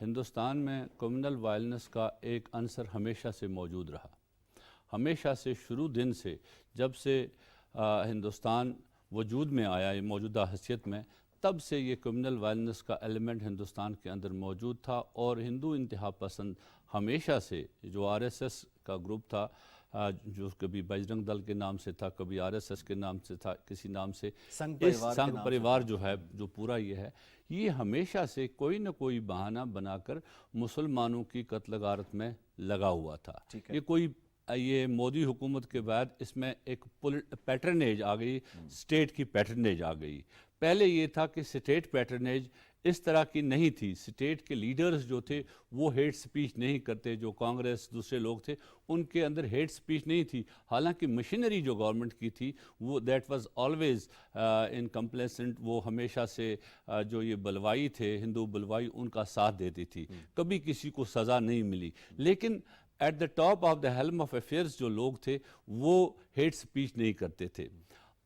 ہندوستان میں communal violence کا ایک عنصر ہمیشہ سے موجود رہا. ہمیشہ سے شروع دن سے جب سے ہندوستان وجود میں آیا موجودہ حیثیت میں, تب سے یہ کمیونل وائلنس کا ایلیمنٹ ہندوستان کے اندر موجود تھا. اور ہندو انتہا پسند ہمیشہ سے جو آر ایس ایس کا گروپ تھا, جو کبھی بجرنگ دل کے نام سے تھا, کبھی آر ایس ایس کے نام سے تھا, کسی نام سے, اس سنگھ پریوار جو ہے, جو پورا یہ ہمیشہ سے کوئی نہ کوئی بہانہ بنا کر مسلمانوں کی قتل غارت میں لگا ہوا تھا. یہ مودی حکومت کے بعد اس میں ایک پیٹرنیج آ گئی, سٹیٹ کی پیٹرنیج آ گئی. پہلے یہ تھا کہ سٹیٹ پیٹرنیج اس طرح کی نہیں تھی. سٹیٹ کے لیڈرز جو تھے وہ ہیٹ سپیچ نہیں کرتے, جو کانگریس دوسرے لوگ تھے ان کے اندر ہیٹ سپیچ نہیں تھی. حالانکہ مشینری جو گورنمنٹ کی تھی وہ that was always in complacent, وہ ہمیشہ سے جو یہ بلوائی تھے, ہندو بلوائی, ان کا ساتھ دیتی تھی. کبھی کسی کو سزا نہیں ملی. لیکن at the top of the helm of affairs جو لوگ تھے وہ ہیٹ سپیچ نہیں کرتے تھے.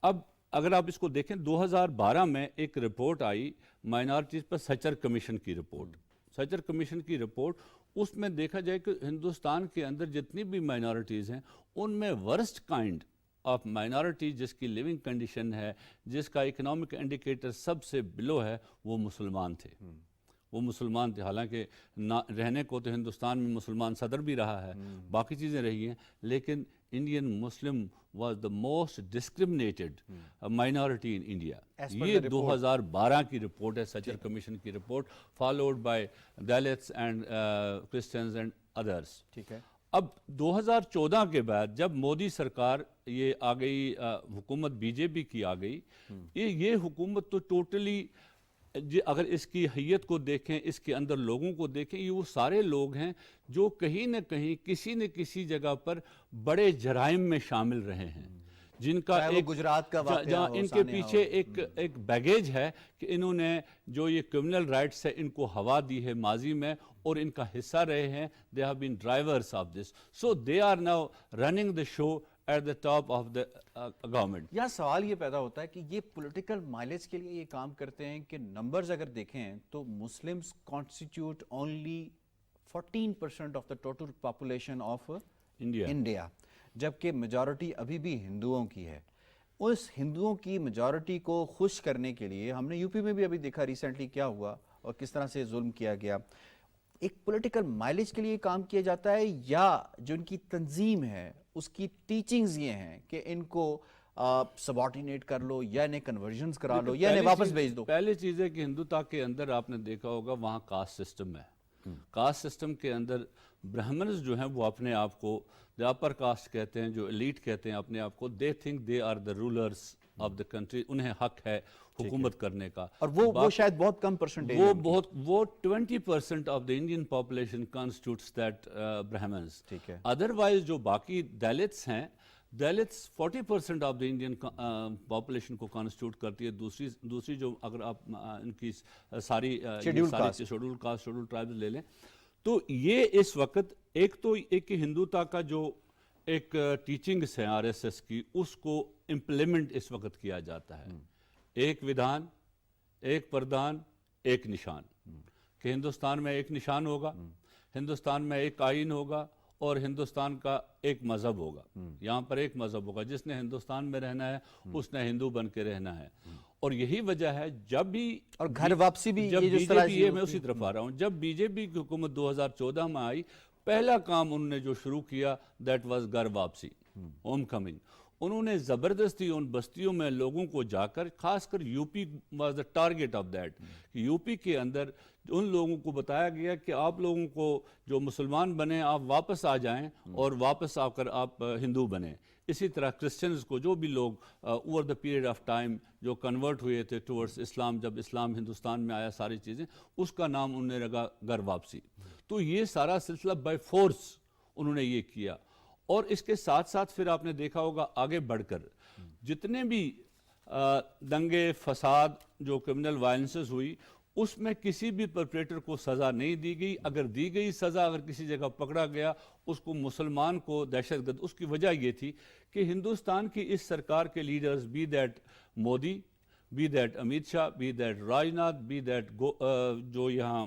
اب اگر آپ اس کو دیکھیں 2012 میں ایک رپورٹ آئی مائنارٹیز پر, سچر کمیشن کی رپورٹ. سچر کمیشن کی رپورٹ, اس میں دیکھا جائے کہ ہندوستان کے اندر جتنی بھی مائنارٹیز ہیں ان میں ورسٹ کائنڈ آف مائنارٹی جس کی لیونگ کنڈیشن ہے, جس کا اکنامک انڈیکیٹر سب سے بلو ہے, وہ مسلمان تھے. وہ مسلمان تھے. حالانکہ رہنے کو تو ہندوستان میں مسلمان صدر بھی رہا ہے, باقی چیزیں رہی ہیں, لیکن Indian Muslim was the most discriminated minority in India. یہ 2012 کی رپورٹ ہے, سچر کمیشن کی report, followed by Dalits and Christians and others. ٹھیک ہے. اب 2014 کے بعد جب مودی سرکار یہ آ گئی, حکومت بی جے پی کی آ گئی, یہ حکومت تو ٹوٹلی, اگر اس کی حیت کو دیکھیں, اس کے اندر لوگوں کو دیکھیں, یہ وہ سارے لوگ ہیں جو کہیں نہ کہیں کسی نہ کسی جگہ پر بڑے جرائم میں شامل رہے ہیں, جن کا ایک گجرات کا جہاں ان کے پیچھے ایک بیگیج ہے کہ انہوں نے جو یہ کرمنل رائٹس ہے ان کو ہوا دی ہے ماضی میں, اور ان کا حصہ رہے ہیں. they have been drivers of this, so they are now running the show at the top of the government. یہاں سوال یہ پیدا ہوتا ہے کہ یہ پولیٹیکل مائلیج کے لیے یہ کام کرتے ہیں کہ نمبرز اگر دیکھیں تو Muslims constituted only 14% of the total population of India, جبکہ میجورٹی ابھی بھی ہندوؤں کی ہے. اس ہندوؤں کی میجورٹی کو خوش کرنے کے لیے ہم نے یو پی میں بھی ابھی دیکھا ریسنٹلی کیا ہوا اور کس طرح سے ظلم کیا گیا. ایک پولیٹیکل مائلیج کے لیے کام کیا جاتا ہے, یا جو ان کی تنظیم ہے اس کی ٹیچنگز یہ ہیں کہ ان کو سبارڈینیٹ کر لو, یا انہیں کنورژنز کرا لو, یا انہیں واپس بھیج دو. پہلی چیز ہے کہ ہندوتا کے اندر آپ نے دیکھا ہوگا وہاں کاسٹ سسٹم ہے. کاسٹ سسٹم کے اندر برہمنز جو ہیں وہ اپنے آپ کو جو اپر کاسٹ کہتے ہیں, جو ایلیٹ کہتے ہیں اپنے آپ کو, they think they are the rulers of the country, انہیں حق ہے حکومت کرنے کا. اور وہ شاید بہت کم پرسنٹیج, وہ 20% of the Indian population constitutes that Brahmins. ٹھیک ہے. ادروائز جو باقی دلتس ہیں, Dalits 40% of the Indian population کو کانسٹیٹیوٹ کرتی ہے. دوسری جو اگر آپ ان کی ساری شیڈول کاسٹ, شیڈول ٹرائبز لے لیں, تو یہ اس وقت ایک ہندوتا کا جو ایک ٹیچنگس ہے آر ایس ایس کی, اس کو امپلیمنٹ اس وقت کیا جاتا ہے. ایک ودھان, ایک پردھان, ایک نشان, کہ ہندوستان میں ایک نشان ہوگا, ہندوستان میں ایک آئین ہوگا, اور ہندوستان کا ایک مذہب ہوگا. یہاں پر ایک مذہب ہوگا, جس نے ہندوستان میں رہنا ہے اس نے ہندو بن کے رہنا ہے. اور یہی وجہ ہے جب بھی, اور گھر واپسی بھی, جب بی جے پی, میں اسی طرف آ رہا ہوں, جب بی جے پی کی حکومت 2014 میں آئی, پہلا کام انہوں نے جو شروع کیا دیٹ واز گھر واپسی, ہوم کمنگ. انہوں نے زبردستی ان بستیوں میں لوگوں کو جا کر, خاص کر U P was the target of that, U P کے اندر ان لوگوں کو بتایا گیا کہ آپ لوگوں کو جو مسلمان بنے آپ واپس آ جائیں, اور واپس آ کر آپ ہندو بنیں. اسی طرح کرسچنز کو, جو بھی لوگ over the period of time جو کنورٹ ہوئے تھے ٹورڈز اسلام, جب اسلام ہندوستان میں آیا ساری چیزیں, اس کا نام انہوں نے رکھا گھر واپسی. تو یہ سارا سلسلہ بائی فورس انہوں نے یہ کیا. اور اس کے ساتھ ساتھ پھر آپ نے دیکھا ہوگا آگے بڑھ کر جتنے بھی دنگے فساد جو کرمنل وائلنسز ہوئی, اس میں کسی بھی پرپریٹر کو سزا نہیں دی گئی. اگر دی گئی سزا, اگر کسی جگہ پکڑا گیا, اس کو مسلمان کو دہشت گرد. اس کی وجہ یہ تھی کہ ہندوستان کی اس سرکار کے leaders, be that Modi, be that Amit Shah, be that Rajnath, be that جو یہاں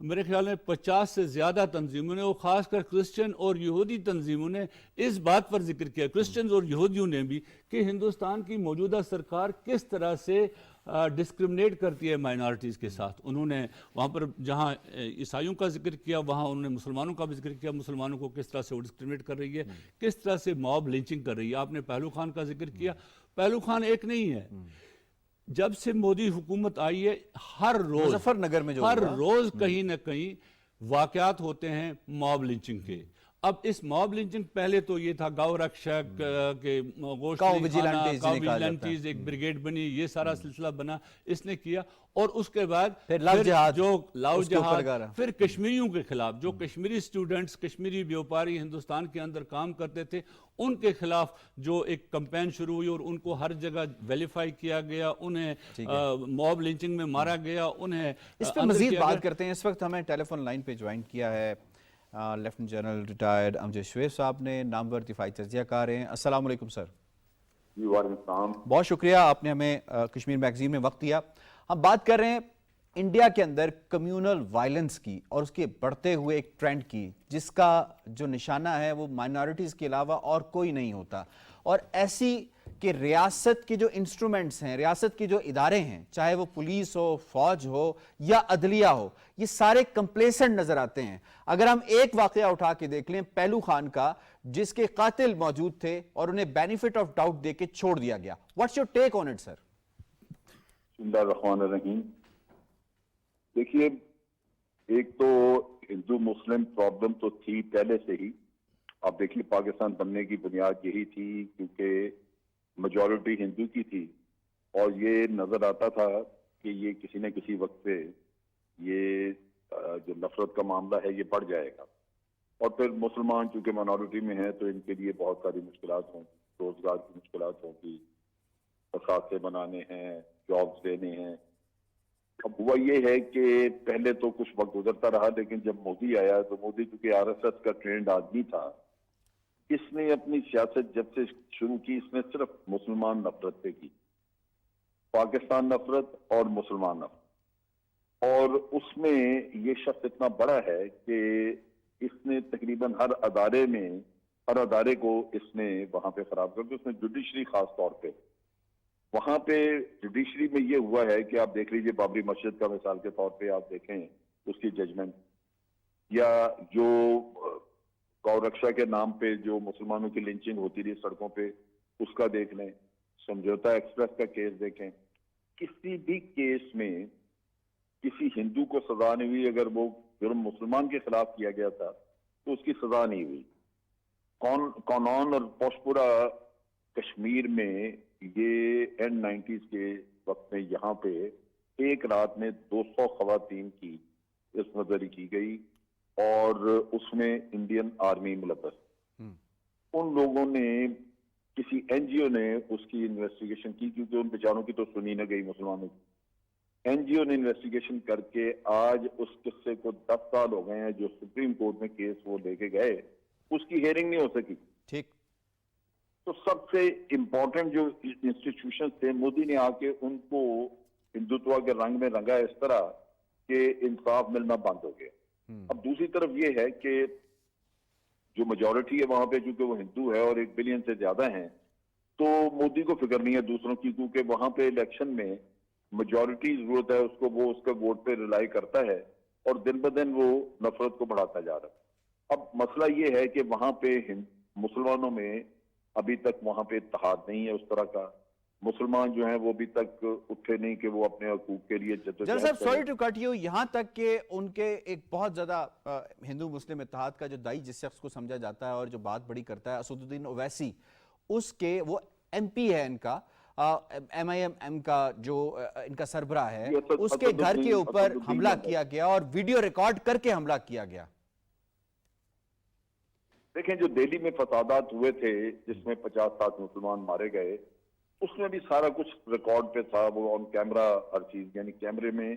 میرے خیال میں 50 سے زیادہ تنظیموں نے، وہ خاص کر کرسچن اور یہودی تنظیموں نے اس بات پر ذکر کیا، کرسچنز اور یہودیوں نے بھی، کہ ہندوستان کی موجودہ سرکار کس طرح سے ڈسکرمنیٹ کرتی ہے مائنارٹیز کے ساتھ. انہوں نے وہاں پر جہاں عیسائیوں کا ذکر کیا، وہاں انہوں نے مسلمانوں کا بھی ذکر کیا، مسلمانوں کو کس طرح سے وہ ڈسکرمنیٹ کر رہی ہے، کس طرح سے موب لنچنگ کر رہی ہے. آپ نے پہلو خان کا ذکر کیا، پہلو خان ایک نہیں ہے. جب سے مودی حکومت آئی ہے، ہر روز مظفر نگر میں جو ہر روز کہیں نہ کہیں واقعات ہوتے ہیں موب لنچنگ کے. اب اس موب لنچنگ پہلے تو یہ تھا گاؤ رکشک کے گوشت وجیلنٹیز ایک بریگیڈ بنی، یہ سارا سلسلہ بنا، اس نے کیا. اور اس کے بعد جو لو جہاد، پھر کشمیریوں کے خلاف، جو کشمیری سٹوڈنٹس، کشمیری بیوپاری ہندوستان کے اندر کام کرتے تھے، ان کے خلاف جو ایک کمپین شروع ہوئی اور ان کو ہر جگہ ویلیفائی کیا گیا، انہیں موب لنچنگ میں مارا گیا. انہیں اس پہ مزید بات کرتے ہیں. اس وقت ہمیں ٹیلی فون لائن پہ جوائن کیا ہے لیفٹنٹ جنرل ریٹائرڈ امجد شعیب صاحب نے، نامور دفاعی تجزیہ کار ہیں. السلام علیکم سر. جی وعلیکم السلام. بہت شکریہ، آپ نے ہمیں کشمیر میگزین میں وقت دیا. ہم بات کر رہے ہیں انڈیا کے اندر کمیونل وائلنس کی اور اس کے بڑھتے ہوئے ایک ٹرینڈ کی، جس کا جو نشانہ ہے وہ مائنارٹیز کے علاوہ اور کوئی نہیں ہوتا. اور ایسی کہ ریاست کے جو انسٹرومنٹس ہیں، ریاست کے جو ادارے ہیں، چاہے وہ پولیس ہو، فوج ہو یا عدلیہ ہو، یہ سارے کمپلیسنٹ نظر آتے ہیں. اگر ہم ایک واقعہ اٹھا کے دیکھ لیں پہلو خان کا، جس کے قاتل موجود تھے اور انہیں بینیفٹ آف ڈاؤٹ دے کے چھوڑ دیا گیا. What's your take on it سر؟ بسم اللہ الرحمن الرحیم. دیکھیے، ایک تو ہندو مسلم پرابلم تو تھی پہلے سے ہی. آپ دیکھیے پاکستان بننے کی بنیاد یہی تھی کیونکہ میجورٹی ہندو کی تھی، اور یہ نظر آتا تھا کہ یہ کسی نہ کسی وقت پہ یہ جو نفرت کا معاملہ ہے یہ بڑھ جائے گا. اور پھر مسلمان چونکہ مائنورٹی میں ہیں تو ان کے لیے بہت ساری مشکلات ہوں، روزگار کی مشکلات ہوں گی، اثاثے بنانے ہیں، جابس دینے ہیں. اب ہوا یہ ہے کہ پہلے تو کچھ وقت گزرتا رہا، لیکن جب مودی آیا تو مودی چونکہ آر ایس ایس کا ٹرینڈ آدمی تھا، اس نے اپنی سیاست جب سے شروع کی، اس نے صرف مسلمان نفرت پہ کی، پاکستان نفرت اور مسلمان نفرت. اور اس میں یہ شخص اتنا بڑا ہے کہ اس نے تقریباً ہر ادارے کو اس نے وہاں پہ خراب کر دیا. اس نے جوڈیشری خاص طور پہ، وہاں پہ جوڈیشری میں یہ ہوا ہے کہ آپ دیکھ لیجئے بابری مسجد کا مثال کے طور پہ آپ دیکھیں اس کی ججمنٹ، یا جو گو رکشا کے نام پہ جو مسلمانوں کی لنچنگ ہوتی رہی سڑکوں پہ، اس کا دیکھ لیں. سمجھوتا ایکسپریس کا کیس دیکھیں. کسی بھی کیس میں کسی ہندو کو سزا نہیں ہوئی. اگر وہ جرم مسلمان کے خلاف کیا گیا تھا تو اس کی سزا نہیں ہوئی. کونون اور پوشپورا کشمیر میں یہ اینڈ 90s کے وقت میں یہاں پہ ایک رات میں 200 خواتین کی عصمت دری کی گئی، اور اس میں انڈین آرمی ملبس. ان لوگوں نے، کسی این جی او نے اس کی انویسٹیگیشن کی، کیونکہ ان بیچاروں کی تو سنی نہ گئی مسلمانوں کی. این جی او نے انویسٹیگیشن کر کے آج اس قصے کو 10 سال ہو گئے ہیں. جو سپریم کورٹ میں کیس وہ لے کے گئے، اس کی ہیئرنگ نہیں ہو سکی. ٹھیک. تو سب سے امپورٹنٹ جو انسٹیٹیوشن تھے، مودی نے آ کے ان کو ہندوتوا کے رنگ میں رنگا اس طرح کہ انصاف ملنا بند ہو گیا. اب دوسری طرف یہ ہے کہ جو میجورٹی ہے وہاں پہ، چونکہ وہ ہندو ہے اور 1 بلین سے زیادہ ہیں، تو مودی کو فکر نہیں ہے دوسروں کی، کیونکہ وہاں پہ الیکشن میں میجورٹی ضرورت ہے اس کو، وہ اس کا ووٹ پہ ریلائی کرتا ہے، اور دن بدن وہ نفرت کو بڑھاتا جا رہا ہے. اب مسئلہ یہ ہے کہ وہاں پہ مسلمانوں میں ابھی تک وہاں پہ اتحاد نہیں ہے اس طرح کا. مسلمان جو ہیں وہ ابھی تک اٹھے نہیں کہ وہ اپنے حقوق کے لیے جنرل صاحب سوری ٹو کٹ یو، یہاں تک کہ ان کے ایک بہت زیادہ ہندو مسلم اتحاد کا جو دائی جس شخص کو سمجھا جاتا ہے اور جو بات بڑی کرتا ہے، اسد الدین اویسی، اس کے وہ ایم پی ہے ان کا، ایم آئی ایم کا جو ان کا سربراہ ہے، اس کے گھر کے اوپر حملہ کیا گیا اور ویڈیو ریکارڈ کر کے حملہ کیا گیا. دیکھیں جو دہلی میں فسادات ہوئے تھے جس میں 50-60 مسلمان مارے گئے، اس میں بھی سارا کچھ ریکارڈ پہ تھا، وہ آن کیمرہ ہر چیز. یعنی کیمرے میں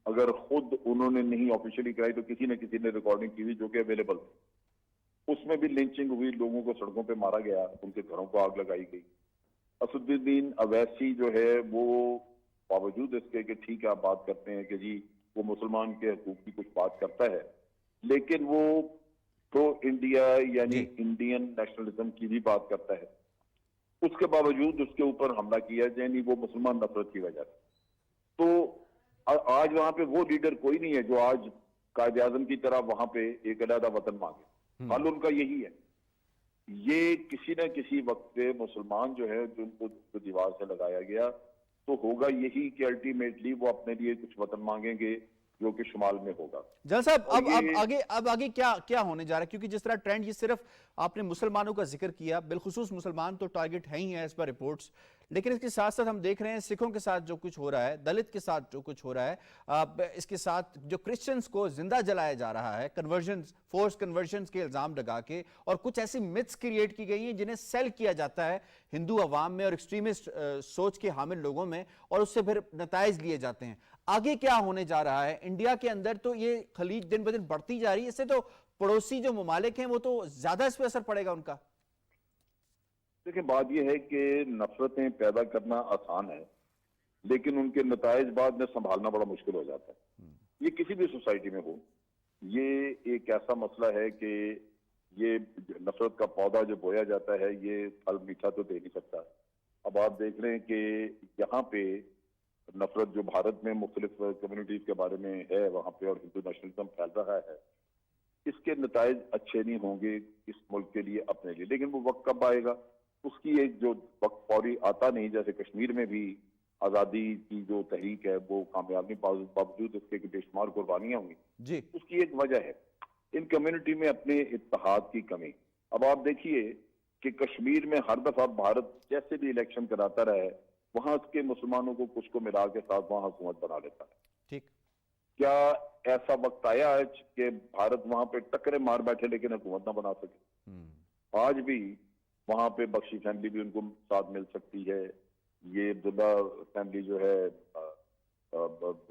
اگر خود انہوں نے نہیں آفیشلی کرائی تو کسی نہ کسی نے ریکارڈنگ کی ہوئی جو کہ اویلیبل تھی. اس میں بھی لنچنگ ہوئی، لوگوں کو سڑکوں پہ مارا گیا، ان کے گھروں کو آگ لگائی گئی. اسد الدین اویسی جو ہے وہ باوجود اس کے کہ ٹھیک ہے آپ بات کرتے ہیں کہ جی وہ مسلمان کے حقوق کی کچھ بات کرتا ہے، لیکن وہ پرو انڈیا یعنی انڈین نیشنلزم کی بھی بات کرتا ہے. اس کے باوجود اس کے اوپر حملہ کیا جائے نہیں، وہ مسلمان نفرت کی وجہ سے. تو آج وہاں پہ وہ لیڈر کوئی نہیں ہے جو آج قائد اعظم کی طرح وہاں پہ ایک علیحدہ وطن مانگے. حال ان کا یہی ہے. یہ کسی نہ کسی وقت پہ مسلمان جو ہے جن کو دیوار سے لگایا گیا تو ہوگا یہی کہ الٹیمیٹلی وہ اپنے لیے کچھ وطن مانگیں گے جو کہ شمال میں ہوگا. جنرل صاحب اب آگے کیا ہونے جا رہا ہے؟ کیونکہ جس طرح ٹرینڈ، یہ صرف آپ نے مسلمانوں کا ذکر کیا، بالخصوص مسلمان تو ٹارگٹ ہیں ہی ہیں اس پر رپورٹس، لیکن اس کے ساتھ ساتھ ہم دیکھ رہے ہیں سکھوں کے ساتھ جو کچھ ہو رہا ہے، دلت کے ساتھ جو کچھ ہو رہا ہے، اس کے ساتھ جو کرسچنز کو زندہ جلایا جا رہا ہے، فورس کنورژنز کے الزام لگا کے، اور کچھ ایسی متس کریٹ کی گئی ہیں جنہیں سیل کیا جاتا ہے ہندو عوام میں اور ایکسٹریمسٹ سوچ کے حامل لوگوں میں، اور اس سے پھر نتائج لیے جاتے ہیں. آگے کیا ہونے جا رہا ہے؟ انڈیا کے اندر تو یہ خلیج دن بدن بڑھتی جا رہی ہے، اس سے تو پڑوسی جو ممالک ہیں وہ تو زیادہ اس پہ اثر پڑے گا ان کا. دیکھیں، بات یہ ہے کہ نفرتیں پیدا کرنا آسان ہے، لیکن ان کے نتائج بعد میں سنبھالنا بڑا مشکل ہو جاتا ہے. یہ کسی بھی سوسائٹی میں ہو، یہ ایک ایسا مسئلہ ہے کہ یہ نفرت کا پودا جو بویا جاتا ہے یہ پھل میٹھا تو دے نہیں سکتا. اب آپ دیکھ رہے ہیں کہ یہاں پہ نفرت جو بھارت میں مختلف کمیونٹیز کے بارے میں ہے وہاں پہ، اور ہندو نیشنلزم پھیل رہا ہے، اس کے نتائج اچھے نہیں ہوں گے اس ملک کے لیے، اپنے لیے. لیکن وہ وقت کب آئے گا اس کی ایک جو وقت فوری آتا نہیں. جیسے کشمیر میں بھی آزادی کی جو تحریک ہے وہ کامیابی باوجود اس کے بے شمار قربانیاں ہوئی جی، اس کی ایک وجہ ہے ان کمیونٹی میں اپنے اتحاد کی کمی. اب آپ دیکھیے کہ کشمیر میں ہر دفعہ بھارت جیسے بھی الیکشن کراتا رہا ہے وہاں اس کے مسلمانوں کو کچھ کو ملا کے ساتھ وہاں حکومت بنا لیتا ہے. ٹھیک. کیا ایسا وقت آیا آج کہ بھارت وہاں پہ ٹکرے مار بیٹھے لیکن حکومت نہ بنا سکے؟ آج بھی وہاں پہ بخشی فیملی بھی ان کو ساتھ مل سکتی ہے. یہ عبداللہ فیملی جو ہے،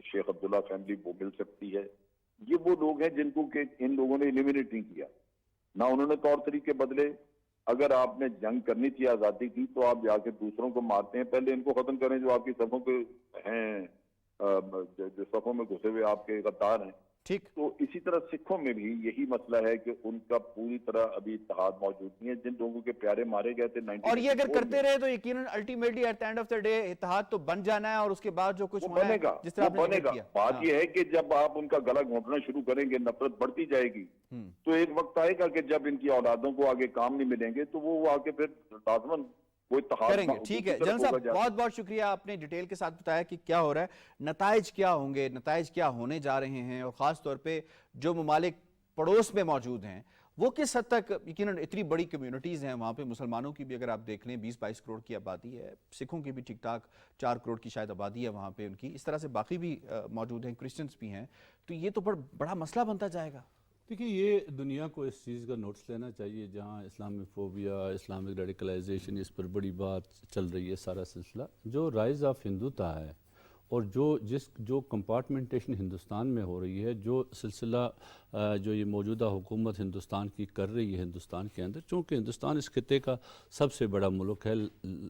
شیخ عبداللہ فیملی، وہ مل سکتی ہے. یہ وہ لوگ ہیں جن کو کہ ان لوگوں نے ایلیمینیٹ نہیں کیا، نہ انہوں نے طور طریقے بدلے. اگر آپ نے جنگ کرنی تھی آزادی کی تو آپ جا کے دوسروں کو مارتے ہیں، پہلے ان کو ختم کریں جو آپ کی صفوں کے ہیں، جو صفوں میں گھسے ہوئے آپ کے غدار ہیں. ٹھیک. تو اسی طرح سکھوں میں بھی یہی مسئلہ ہے کہ ان کا پوری طرح ابھی اتحاد موجود نہیں ہے. جن لوگوں کے پیارے مارے گئے تھے، اور یہ اگر کرتے رہے تو یقیناً ultimately at the end of the day اتحاد تو بن جانا ہے، اور اس کے بعد جو کچھ ہونا ہے جس طرح آپ نے ذکر کیا. بات یہ ہے کہ جب آپ ان کا گلا گھونٹنا شروع کریں گے، نفرت بڑھتی جائے گی، تو ایک وقت آئے گا کہ جب ان کی اولادوں کو آگے کام نہیں ملیں گے تو وہ آ کے پھر لازماً وہ اتحاد کریں گے. ٹھیک ہے جنرل صاحب، بہت بہت شکریہ، آپ نے ڈیٹیل کے ساتھ بتایا کہ کیا ہو رہا ہے، نتائج کیا ہوں گے، نتائج کیا ہونے جا رہے ہیں، اور خاص طور پہ جو ممالک پڑوس میں موجود ہیں وہ کس حد تک، یقیناً اتنی بڑی کمیونٹیز ہیں وہاں پہ، مسلمانوں کی بھی اگر آپ دیکھ لیں 20-22 کروڑ کی آبادی ہے، سکھوں کی بھی ٹھیک ٹھاک 4 کروڑ کی شاید آبادی ہے وہاں پہ ان کی، اس طرح سے باقی بھی موجود ہیں، کرسچنز بھی ہیں. تو یہ تو بڑا مسئلہ بنتا جائے گا. دیکھیں، یہ دنیا کو اس چیز کا نوٹس لینا چاہیے جہاں اسلامی فوبیا، اسلامک ریڈیکلائزیشن، اس پر بڑی بات چل رہی ہے. سارا سلسلہ جو رائز آف ہندوتا ہے اور جو کمپارٹمنٹیشن ہندوستان میں ہو رہی ہے، جو سلسلہ جو یہ موجودہ حکومت ہندوستان کی کر رہی ہے ہندوستان کے اندر، چونکہ ہندوستان اس خطے کا سب سے بڑا ملک ہے،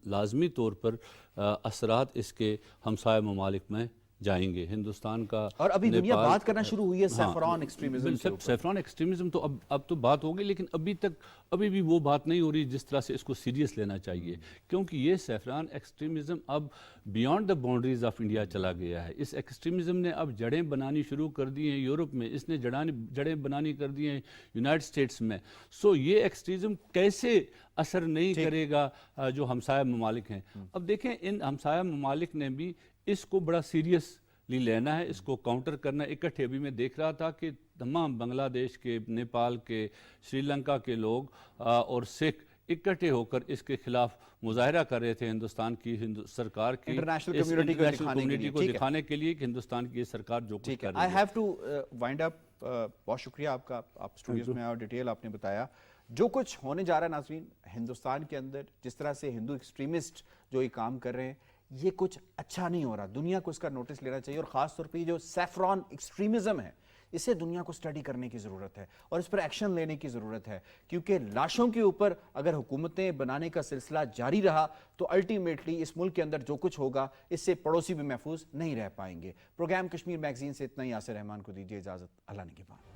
لازمی طور پر اثرات اس کے ہمسائے ممالک میں جائیں گے. ہندوستان کا اور ابھی دنیا بات کرنا شروع ہوئی ہے سیفران ایکسٹریمزم کے اوپر. سیفران ایکسٹریمزم تو اب تو بات ہوگی، لیکن ابھی بھی وہ بات نہیں ہو رہی جس طرح سے اس کو سیریس لینا چاہیے، کیونکہ یہ سیفران ایکسٹریمزم اب beyond the boundaries of India چلا گیا ہے. اس ایکسٹریمزم نے اب جڑیں بنانی شروع کر دی ہیں یورپ میں، اس نے جڑیں بنانی کر دی ہیں یونائٹڈ اسٹیٹس میں. سو یہ ایکسٹریمزم کیسے اثر نہیں کرے گا جو ہمسایہ ممالک ہیں. اب دیکھیں، ان ہمسایہ ممالک نے بھی اس کو بڑا سیریسلی لینا ہے، اس کو کاؤنٹر کرنا. اکٹھے ابھی میں دیکھ رہا تھا کہ تمام بنگلہ دیش کے، نیپال کے، سری لنکا کے لوگ اور سکھ اکٹھے ہو کر اس کے خلاف مظاہرہ کر رہے تھے ہنڈوستان کی سرکار کی، انٹرنیشنل کمیونٹی کو دکھانے کے لیے کہ ہندوستان کی یہ سرکار جو کچھ کر رہی ہے. آئی ہیو ٹو وائنڈ اپ. بہت شکریہ آپ کا، آپ اسٹوڈیوز میں اور ڈیٹیل آپ نے بتایا جو کچھ ہونے جا رہا ہے. ناظرین، ہندوستان کے اندر جس طرح سے ہندو ایکسٹریمسٹ جو یہ کام کر رہے ہیں، یہ کچھ اچھا نہیں ہو رہا. دنیا کو اس کا نوٹس لینا چاہیے، اور خاص طور پہ جو سیفران ایکسٹریمزم ہے اسے دنیا کو سٹڈی کرنے کی ضرورت ہے اور اس پر ایکشن لینے کی ضرورت ہے، کیونکہ لاشوں کے اوپر اگر حکومتیں بنانے کا سلسلہ جاری رہا تو الٹیمیٹلی اس ملک کے اندر جو کچھ ہوگا اس سے پڑوسی بھی محفوظ نہیں رہ پائیں گے۔ پروگرام کشمیر میگزین سے اتنا ہی، یاسر رحمان کو دیجیے اجازت، اللہ نگہبان۔